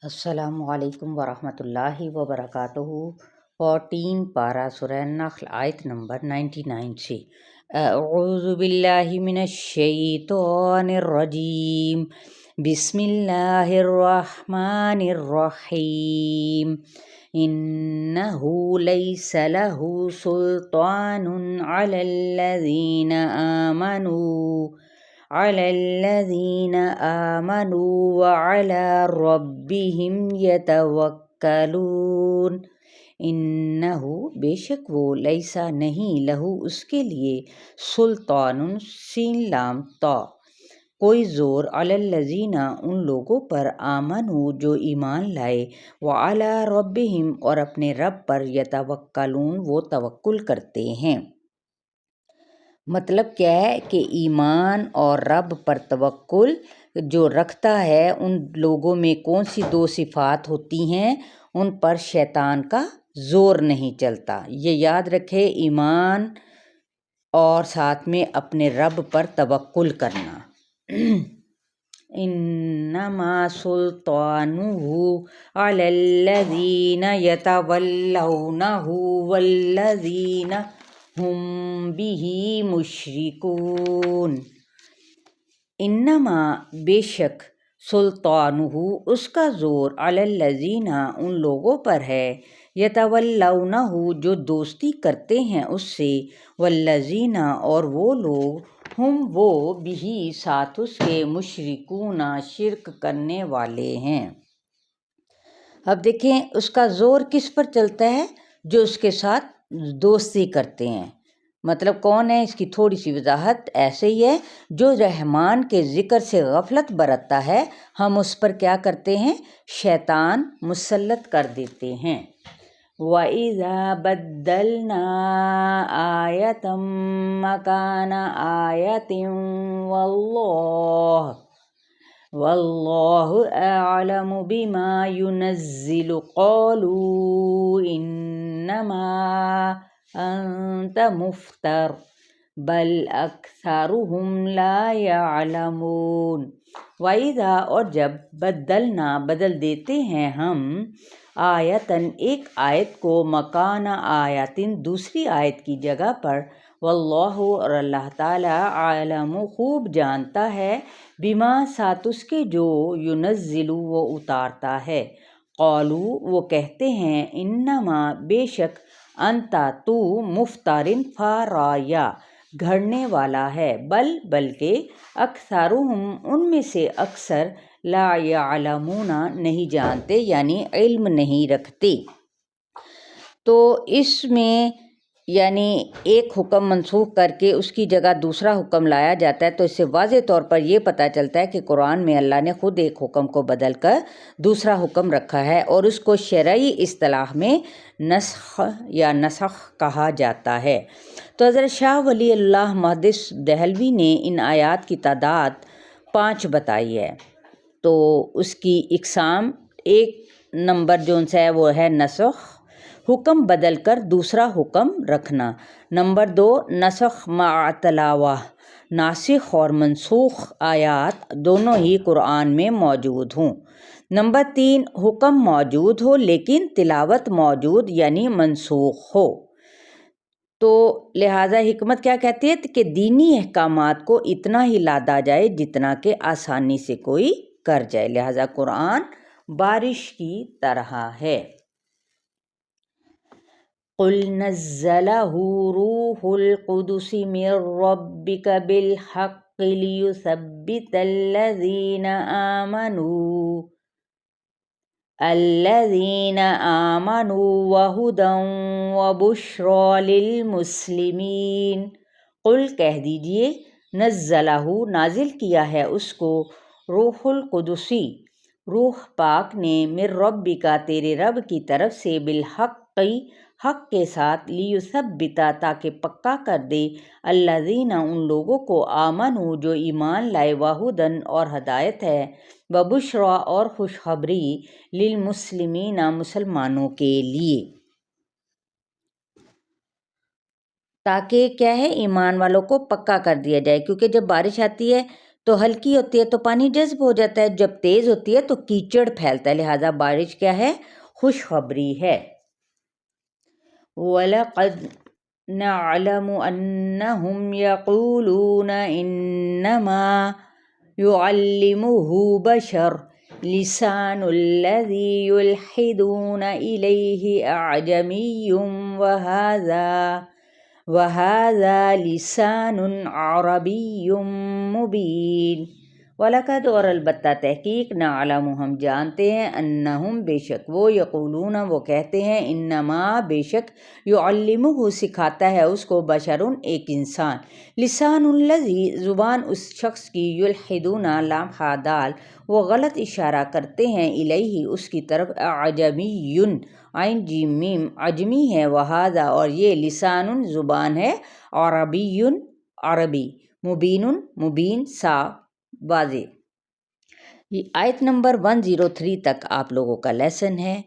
السلام علیکم ورحمۃ اللہ وبرکاتہ۔ 14 پارہ سورہ نحل آیت نمبر 99 سے۔ اعوذ باللہ من الشیطان الرجیم، بسم اللہ الرحمن الرحیم۔ انہ لیس لہ سلطان علی الذین آمنوا وعلی ربہم یتوکلون۔ انہ بے شک وہ، لیسا نہیں، لہو اس کے لیے، سلطان سین لام تا کوئی زور، علی الذین ان لوگوں پر، آمنوا جو ایمان لائے، وعلی ربہم اور اپنے رب پر، یتوکلون وہ توکل کرتے ہیں۔ مطلب کیا ہے کہ ایمان اور رب پر توکل جو رکھتا ہے ان لوگوں میں کون سی دو صفات ہوتی ہیں؟ ان پر شیطان کا زور نہیں چلتا۔ یہ یاد رکھے، ایمان اور ساتھ میں اپنے رب پر توکل کرنا۔ انما سلطانہ علی الذین یتولونہ والذین ہم بہ مشرکون۔ انما بے شک، سلطانہ اس کا زور، علی الذین ان لوگوں پر ہے، یتولونہ جو دوستی کرتے ہیں اس سے، والذین اور وہ لوگ، ہم وہ، بہ ساتھ اس کے، مشرکون شرک کرنے والے ہیں۔ اب دیکھیں اس کا زور کس پر چلتا ہے؟ جو اس کے ساتھ دوستی کرتے ہیں۔ مطلب کون ہے؟ اس کی تھوڑی سی وضاحت ایسے ہی ہے، جو رحمان کے ذکر سے غفلت برتتا ہے ہم اس پر کیا کرتے ہیں؟ شیطان مسلط کر دیتے ہیں۔ وَإِذَا بَدَّلْنَا آیَةً مَّكَانَ آیَةٍ وَاللَّهُ أَعْلَمُ بِمَا يُنَزِّلُ قَالُوا إِنَّمَا أَنتَ مُفْتَرٍ بَلْ أَكْثَرُهُمْ لَا يَعْلَمُونَ۔ وَإِذَا اور جب، بدلنا بدل دیتے ہیں ہم، آیتاً ایک آیت کو، مکان آیاتن دوسری آیت کی جگہ پر، واللہ اور اللہ تعالیٰ، عالم خوب جانتا ہے، بما ساتھ اس کے، جو، ینزل وہ اتارتا ہے، قالو وہ کہتے ہیں، انما بے شک، انتا تو، مفترن فارایا گھڑنے والا ہے، بلکہ، اکثرہم ان میں سے اکثر، لا یعلمون نہیں جانتے، یعنی علم نہیں رکھتے۔ تو اس میں یعنی ایک حکم منسوخ کر کے اس کی جگہ دوسرا حکم لایا جاتا ہے، تو اس سے واضح طور پر یہ پتہ چلتا ہے کہ قرآن میں اللہ نے خود ایک حکم کو بدل کر دوسرا حکم رکھا ہے، اور اس کو شرعی اصطلاح میں نسخ یا نسخ کہا جاتا ہے۔ تو حضرت شاہ ولی اللہ محدث دہلوی نے ان آیات کی تعداد 5 بتائی ہے۔ تو اس کی اقسام، ایک نمبر جو ان سے ہے وہ ہے نسخ، حکم بدل کر دوسرا حکم رکھنا۔ نمبر 2، نسخ مع تلاوہ، ناسخ اور منسوخ آیات دونوں ہی قرآن میں موجود ہوں۔ نمبر 3، حکم موجود ہو لیکن تلاوت موجود یعنی منسوخ ہو۔ تو لہٰذا حکمت کیا کہتی ہے کہ دینی احکامات کو اتنا ہی لادا جائے جتنا کہ آسانی سے کوئی کر جائے، لہٰذا قرآن بارش کی طرح ہے۔ قُلْ نَزَّلَهُ رُوحُ الْقُدُسِ مِنْ رَبِّكَ بِالْحَقِّ لِيُثَبِّتَ الَّذِينَ آمنوا وَهُدًى وَبُشْرَى لِلْمُسْلِمِينَ۔ قل کہہ دیجئے، نزلہ نازل کیا ہے اس کو، روح القدسی روح پاک نے، من ربک تیرے رب کی طرف سے، بالحق حق کے ساتھ، لیثبتا تاکہ پکا کر دے، الذین ان لوگوں کو، آمنوا جو ایمان لائے، وہدن اور ہدایت ہے، وبشریٰ اور خوشخبری، للمسلمین مسلمانوں کے لیے، تاکہ کیا ہے ایمان والوں کو پکا کر دیا جائے، کیونکہ جب بارش آتی ہے تو ہلکی ہوتی ہے تو پانی جذب ہو جاتا ہے، جب تیز ہوتی ہے تو کیچڑ پھیلتا ہے، لہٰذا بارش کیا ہے؟ خوشخبری ہے۔ وَلَقَدْ نَعْلَمُ أَنَّهُمْ يَقُولُونَ إِنَّمَا يُعَلِّمُهُ بَشَرٌ لِسَانُ الَّذِي يُلْحِدُونَ إِلَيْهِ أَعْجَمِيٌّ وَهَذَا لِسَانٌ عَرَبِيٌّ مُبِينٌ۔ وَلَقَدْ اور البتہ تحقیق نعلم ہم جانتے ہیں انہم بے شک وہ یقولون وہ کہتے ہیں انما بے شک یعلمہ سکھاتا ہے اس کو بشرٌ ایک انسان، لسان الذی زبان اس شخص کی، یلحدون لام ہا دال وہ غلط اشارہ کرتے ہیں، الیہ اس کی طرف، اعجمی عین جیم میم عجمی ہے، وہذا اور یہ لسان زبان ہے، عربی عربی، مبین مبین صاف واضح۔ یہ آیت نمبر 103 تک آپ لوگوں کا لیسن ہے۔